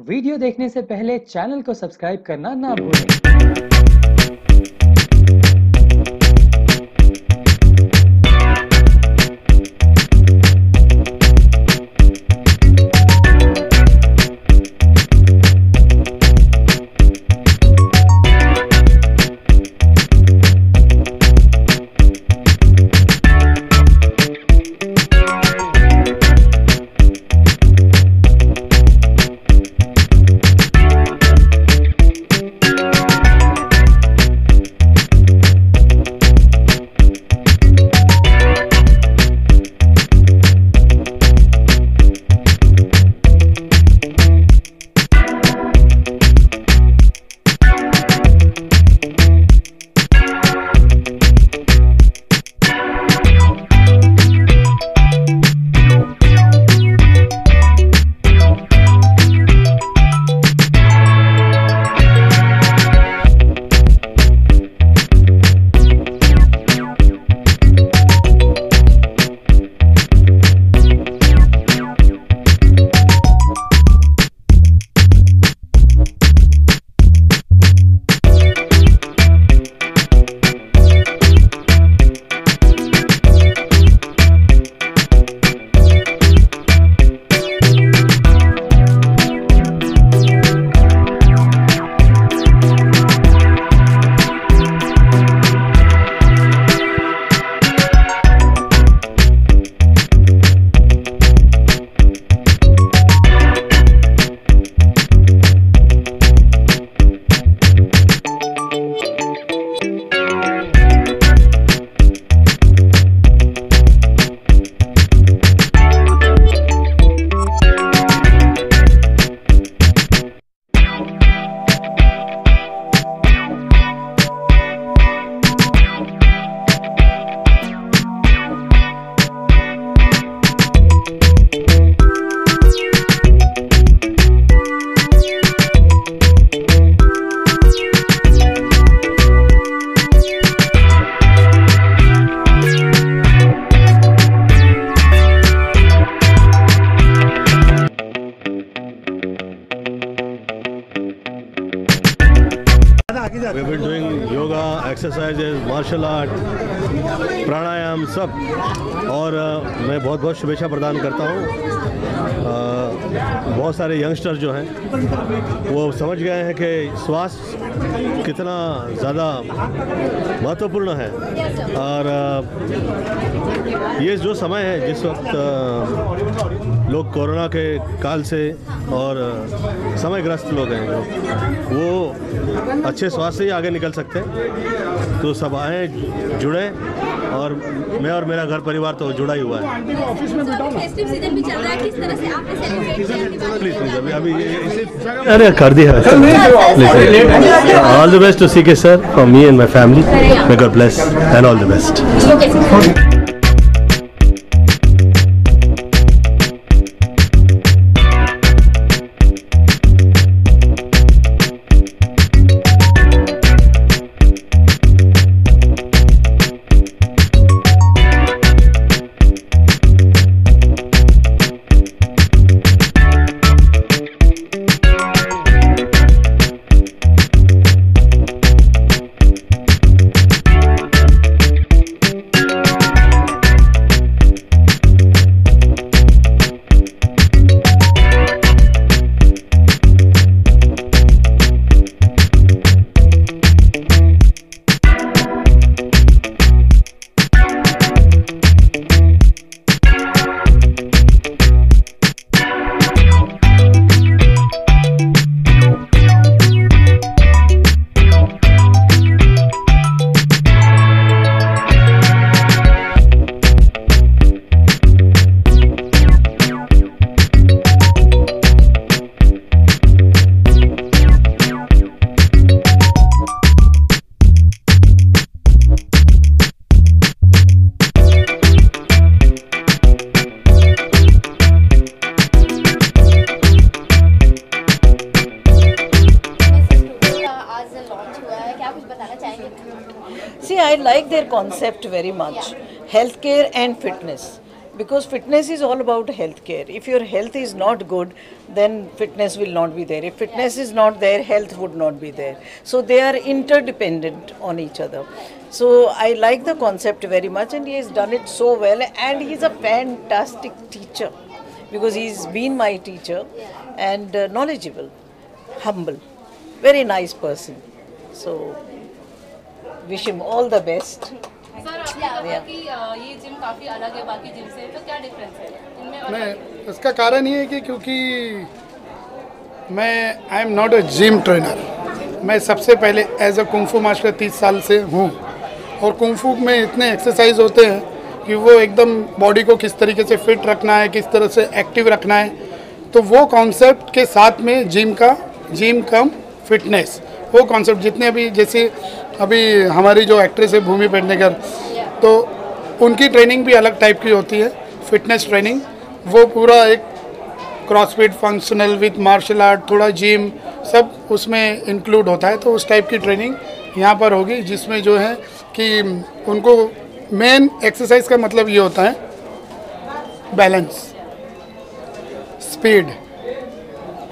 Video देखने से पहले चैनल को सब्सक्राइब करना ना भूलें। We've been doing yoga, exercises, martial art, प्राणायाम सब, और मैं बहुत बहुत शुभेच्छा प्रदान करता हूँ। बहुत सारे यंगस्टर जो हैं वो समझ गए हैं कि स्वास्थ्य कितना ज़्यादा महत्वपूर्ण है, और ये जो समय है जिस वक्त लोग कोरोना के काल से और समयग्रस्त लोग हैं वो अच्छे स्वास्थ्य से ही आगे निकल सकते हैं। तो सब आए, जुड़े, और मैं और मेरा घर परिवार तो जुड़ा ही हुआ है। ऑफिस में फेस्टिव सीजन भी चल रहा है, किस तरह से आपने सेलिब्रेट किया? प्लीज अभी अरे कर दिया। All the best to CK sir from me and my family. May God bless and all the best. See, I like their concept very much. Healthcare and fitness. because fitness is all about healthcare. If your health is not good, then fitness will not be there. If fitness is not there, health would not be there. So they are interdependent on each other. So I like the concept very much, and he has done it so well, and he's a fantastic teacher because he's been my teacher, and knowledgeable, humble, very nice person. So wish him all the best. Sir आपने कहा कि ये gym काफ़ी अलग है बाकी gym से, तो क्या डिफरेंस है इनमें? और नहीं, इसका कारण ये है कि क्योंकि मैं I am not a gym trainer. मैं सबसे पहले एज अ कुंफू मास्टर 30 साल से हूँ, और कुंफू में इतने एक्सरसाइज होते हैं कि वो एकदम बॉडी को किस तरीके से फिट रखना है, किस तरह से एक्टिव रखना है, तो वो कॉन्सेप्ट के साथ में जिम कम फिटनेस, वो कॉन्सेप्ट जितने अभी जैसे अभी हमारी जो एक्ट्रेस है भूमि पेडनेकर, तो उनकी ट्रेनिंग भी अलग टाइप की होती है, फिटनेस ट्रेनिंग। वो पूरा एक crossfit functional with martial art, थोड़ा जिम, सब उसमें इंक्लूड होता है। तो उस टाइप की ट्रेनिंग यहाँ पर होगी, जिसमें जो है कि उनको मेन एक्सरसाइज का मतलब ये होता है बैलेंस, स्पीड,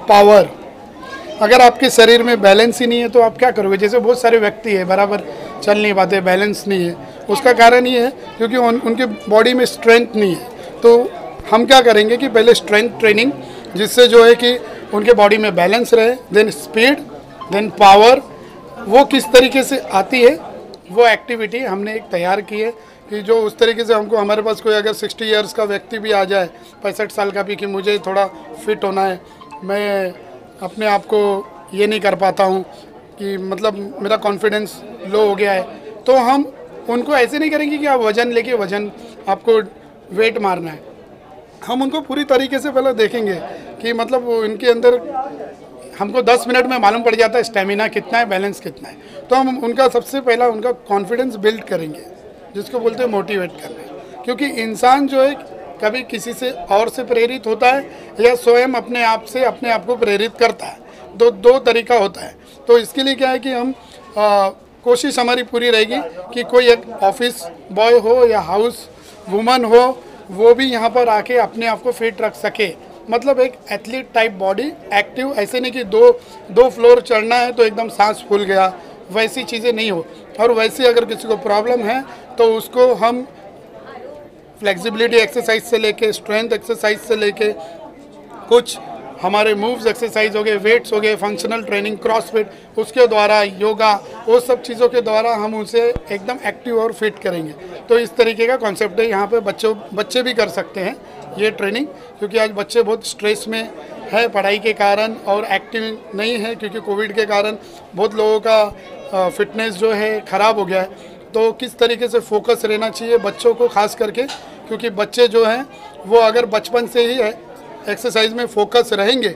पावर। अगर आपके शरीर में बैलेंस ही नहीं है तो आप क्या करोगे? जैसे बहुत सारे व्यक्ति है बराबर चल नहीं पाते, बैलेंस नहीं है, उसका कारण ये है क्योंकि उनके बॉडी में स्ट्रेंथ नहीं है। तो हम क्या करेंगे कि पहले स्ट्रेंथ ट्रेनिंग, जिससे जो है कि उनके बॉडी में बैलेंस रहे, देन स्पीड, देन पावर, वो किस तरीके से आती है वो एक्टिविटी हमने एक तैयार की है कि जो उस तरीके से हमको, हमारे पास कोई अगर 60 इयर्स का व्यक्ति भी आ जाए, 65 साल का भी, कि मुझे थोड़ा फिट होना है, मैं अपने आप को ये नहीं कर पाता हूँ कि मतलब मेरा कॉन्फिडेंस लो हो गया है, तो हम उनको ऐसे नहीं करेंगे कि आप वज़न लेके वज़न आपको वेट मारना है। हम उनको पूरी तरीके से पहले देखेंगे कि मतलब इनके अंदर हमको 10 मिनट में मालूम पड़ जाता है स्टेमिना कितना है, बैलेंस कितना है। तो हम उनका सबसे पहला उनका कॉन्फिडेंस बिल्ड करेंगे, जिसको बोलते हैं मोटिवेट करना। क्योंकि इंसान जो है कभी किसी से और से प्रेरित होता है या स्वयं अपने आप से अपने आप को प्रेरित करता है, दो तरीका होता है। तो इसके लिए क्या है कि हम कोशिश हमारी पूरी रहेगी कि कोई एक ऑफिस बॉय हो या हाउस वुमन हो, वो भी यहाँ पर आके अपने आप को फिट रख सके। मतलब एक एथलीट टाइप बॉडी, एक्टिव, ऐसे नहीं कि दो फ्लोर चढ़ना है तो एकदम सांस फूल गया, वैसी चीज़ें नहीं हो। और वैसे अगर किसी को प्रॉब्लम है तो उसको हम फ्लेक्सिबिलिटी एक्सरसाइज से लेके, स्ट्रेंथ एक्सरसाइज से लेके, कुछ हमारे मूव्स एक्सरसाइज हो गए, वेट्स हो गए, फंक्शनल ट्रेनिंग, क्रॉसफिट, उसके द्वारा योगा, वो सब चीज़ों के द्वारा हम उसे एकदम एक्टिव और फिट करेंगे। तो इस तरीके का कॉन्सेप्ट है। यहाँ पे बच्चे भी कर सकते हैं ये ट्रेनिंग, क्योंकि आज बच्चे बहुत स्ट्रेस में है पढ़ाई के कारण और एक्टिव नहीं है, क्योंकि कोविड के कारण बहुत लोगों का फिटनेस जो है ख़राब हो गया है। तो किस तरीके से फोकस रहना चाहिए बच्चों को खास करके, क्योंकि बच्चे जो हैं वो अगर बचपन से ही एक्सरसाइज में फोकस रहेंगे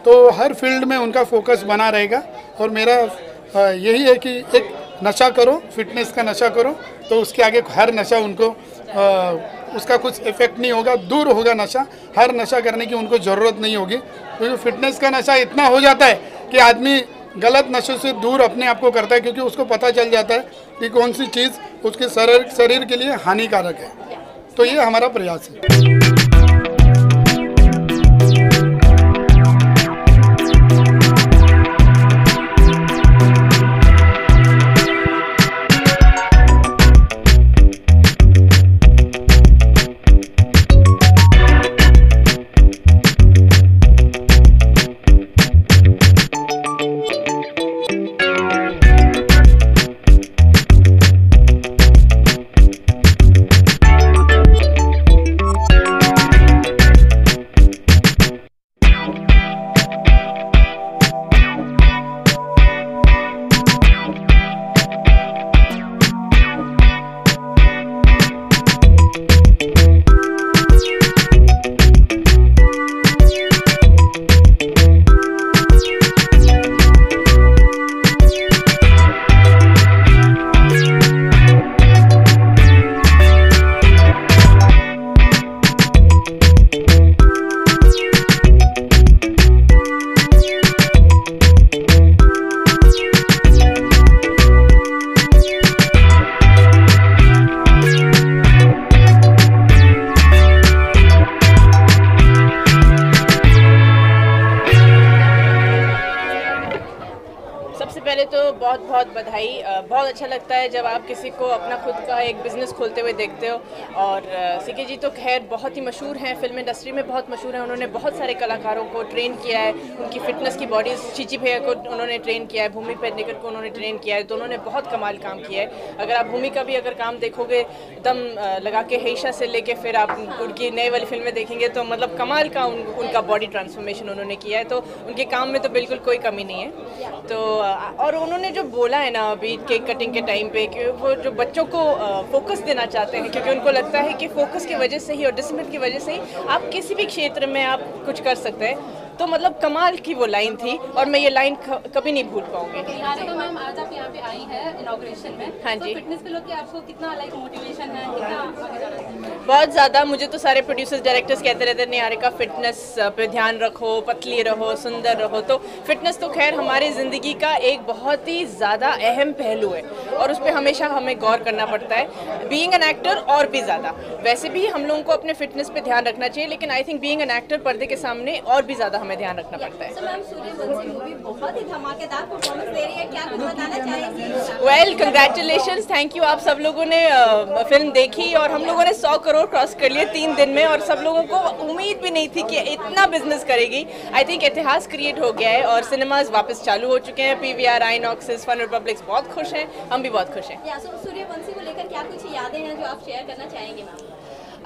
तो हर फील्ड में उनका फोकस बना रहेगा। और मेरा यही है कि एक नशा करो, फिटनेस का नशा करो, तो उसके आगे हर नशा उनको उसका कुछ इफेक्ट नहीं होगा, दूर होगा नशा। हर नशा करने की उनको ज़रूरत नहीं होगी, क्योंकि फिटनेस का नशा इतना हो जाता है कि आदमी गलत नशे से दूर अपने आप को करता है, क्योंकि उसको पता चल जाता है कि कौन सी चीज़ उसके शरीर के लिए हानिकारक है। तो ये हमारा प्रयास है। बहुत बहुत बधाई। बहुत अच्छा लगता है जब आप किसी को अपना खुद का एक बिज़नेस खोलते हुए देखते हो। और सीके जी तो खैर बहुत ही मशहूर हैं, फिल्म इंडस्ट्री में बहुत मशहूर हैं। उन्होंने बहुत सारे कलाकारों को ट्रेन किया है, उनकी फ़िटनेस की बॉडी, चीची भैया को उन्होंने ट्रेन किया है, भूमि पेडनेकर को उन्होंने ट्रेन किया है, तो उन्होंने बहुत कमाल काम किया है। अगर आप भूमि का भी अगर काम देखोगे, दम लगा के हेशा से लेके फिर आप उनकी नई वाली फिल्में देखेंगे तो मतलब कमाल का उनका बॉडी ट्रांसफॉर्मेशन उन्होंने किया है। तो उनके काम में तो बिल्कुल कोई कमी नहीं है। तो और उन्होंने जो बोला है ना अभी केक कटिंग के टाइम पे कि वो जो बच्चों को फोकस देना चाहते हैं, क्योंकि उनको लगता है कि फोकस की वजह से ही और डिसिप्लिन की वजह से ही आप किसी भी क्षेत्र में आप कुछ कर सकते हैं। तो मतलब कमाल की वो लाइन थी और मैं ये लाइन कभी नहीं भूल पाऊंगी। यहाँ तो मैम आज आप यहाँ पे आई है इनॉग्रेशन में। हाँ जी। तो फिटनेस को लेकर आपको कितना लाइक मोटिवेशन है, कितना आगे जाना है? बहुत ज़्यादा। मुझे तो सारे प्रोड्यूसर्स डायरेक्टर्स कहते रहते हैं निहारिका फिटनेस पे ध्यान रखो, पतली रहो, सुंदर रहो। तो फिटनेस तो खैर हमारी ज़िंदगी का एक बहुत ही ज़्यादा अहम पहलू है और उस पर हमेशा हमें गौर करना पड़ता है। बीइंग एन एक्टर और भी ज़्यादा, वैसे भी हम लोगों को अपने फिटनेस पे ध्यान रखना चाहिए, लेकिन I think being an actor पर्दे के सामने और भी ज़्यादा हमें ध्यान रखना पड़ता है। So, मैम सूर्यवंशी मूवी बहुत ही धमाकेदार परफॉर्मेंस दे रही है, क्या कुछ बताना चाहेंगी? Well congratulations, thank you. आप सब लोगों ने फिल्म देखी और हम लोगों ने 100 करोड़ क्रॉस कर लिए 3 दिन में और सब लोगों को उम्मीद भी नहीं थी कि इतना बिजनेस करेगी। आई थिंक इतिहास क्रिएट हो गया है और सिनेमाज वापस चालू हो चुके हैं। PVR, आइनॉक्सेस, फन रिपब्लिक्स बहुत खुश हैं, हम भी बहुत खुश हैं। सूर्यवंशी को लेकर क्या कुछ यादें हैं जो आप शेयर करना चाहेंगे मैम?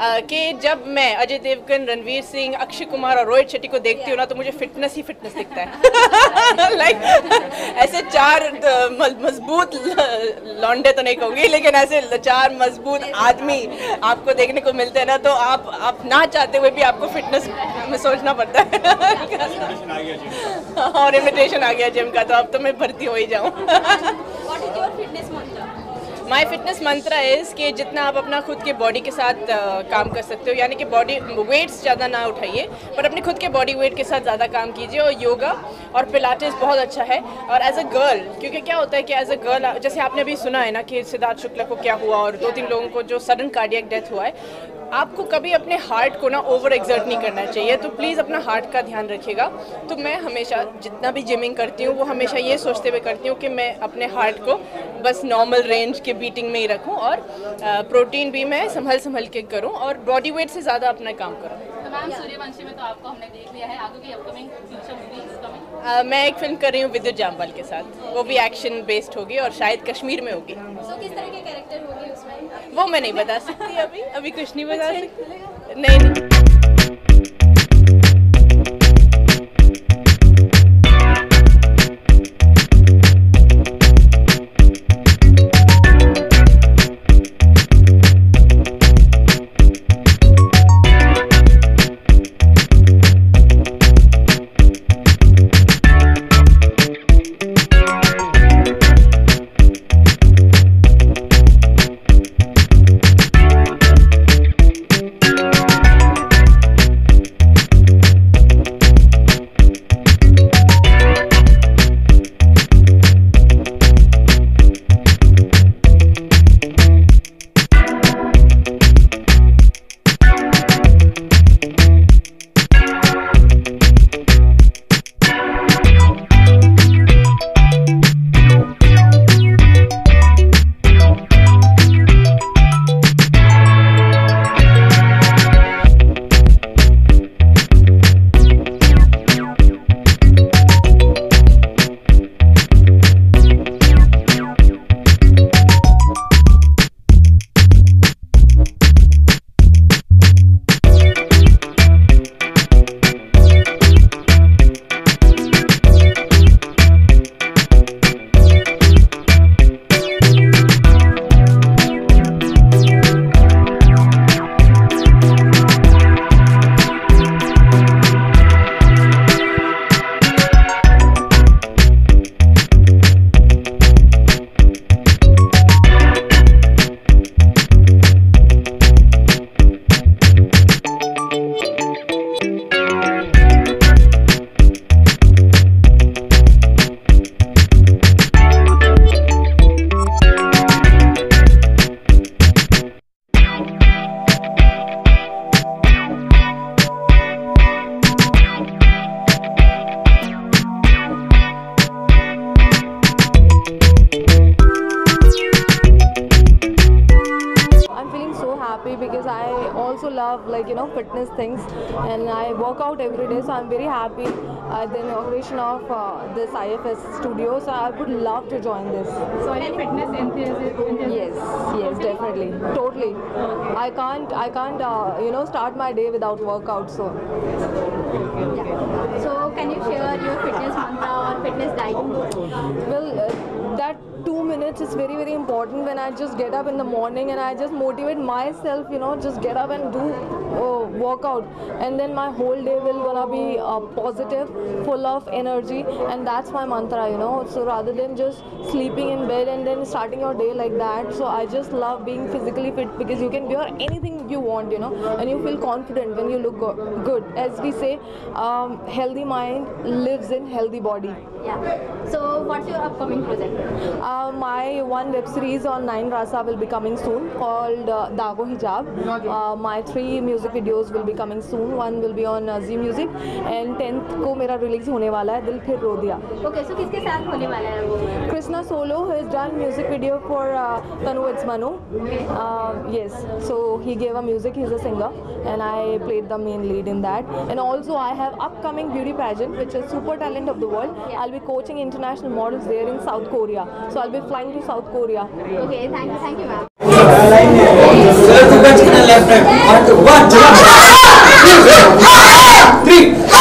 कि जब मैं अजय देवगन, रणवीर सिंह, अक्षय कुमार और रोहित शेट्टी को देखती हूँ ना तो मुझे फिटनेस ही फिटनेस दिखता है। लाइक ऐसे 4 मजबूत लौंडे तो नहीं कहूँगी, लेकिन ऐसे 4 मजबूत आदमी आपको देखने को मिलते हैं ना तो आप ना चाहते हुए भी आपको फिटनेस में सोचना पड़ता है। और इमिटेशन आ गया जिम का, तो अब तो मैं भर्ती हो ही जाऊँ। What is your fitness mantra? My fitness Mantra is कि जितना आप अपना खुद के बॉडी के साथ काम कर सकते हो, यानी कि बॉडी वेट्स ज़्यादा ना उठाइए पर अपने खुद के बॉडी वेट के साथ ज़्यादा काम कीजिए। और योगा और पिलाटेस बहुत अच्छा है। और एज अ गर्ल, क्योंकि क्या होता है कि एज अ गर्ल, जैसे आपने अभी सुना है ना कि सिद्धार्थ शुक्ला को क्या हुआ और 2-3 लोगों को जो सडन कार्डियक डेथ हुआ है, आपको कभी अपने हार्ट को ना ओवर एक्सर्ट नहीं करना चाहिए। तो प्लीज़ अपना हार्ट का ध्यान रखिएगा। तो मैं हमेशा जितना भी जिमिंग करती हूँ वो हमेशा ये सोचते हुए करती हूँ कि मैं अपने हार्ट को बस नॉर्मल रेंज के बीटिंग में ही रखूँ और प्रोटीन भी मैं संभल के करूँ और बॉडी वेट से ज़्यादा अपना काम करूँ। तो मैम सूर्यवंशी में तो आपको हमने देख लिया है, आगे की अपकमिंग फ्यूचर मूवीज कमिंग? मैं एक फिल्म कर रही हूँ विद्युत जामवाल के साथ, वो भी एक्शन बेस्ड होगी और शायद कश्मीर में होगी। So, किस तरह के कैरेक्टर होंगे उसमें? वो मैं नहीं बता सकती अभी कुछ नहीं बता सकती। नहीं। also love fitness things, and I work out every day. So I'm very happy at the inauguration of this IFS studio. So I would love to join this. So are you fitness enthusiast? Yes, definitely, totally. I can't start my day without workout. So. So can you share your fitness mantra or fitness diet? Well, that 2 minutes is very, very important when I just get up in the morning and I just motivate myself, just get up and do workout, and then my whole day will gonna be positive, full of energy, and that's my mantra, So rather than just sleeping in bed and then starting your day like that, so I just love being physically fit because you can wear anything you want, and you feel confident when you look good. As we say, healthy mind lives in healthy body. Yeah. So what's your upcoming project? My one web series on 9 Rasa will be coming soon called Dago Hijab. My 3 music videos will be coming soon. One will be on Zee Music, and 10th को मेरा release होने वाला है दिल फिर रो दिया. Okay, so किसके साथ होने वाला है वो? Krishna Solo has done music video for Tanu It's Manu. Yes, so he gave a music. He's a singer, and I played the main lead in that. And also I have upcoming beauty pageant, which is Super Talent of the World. I'll be coaching international models there in South Korea. So I'll be flying to South Korea. Okay, thank you, ma'am. Left, 1, 2, 3.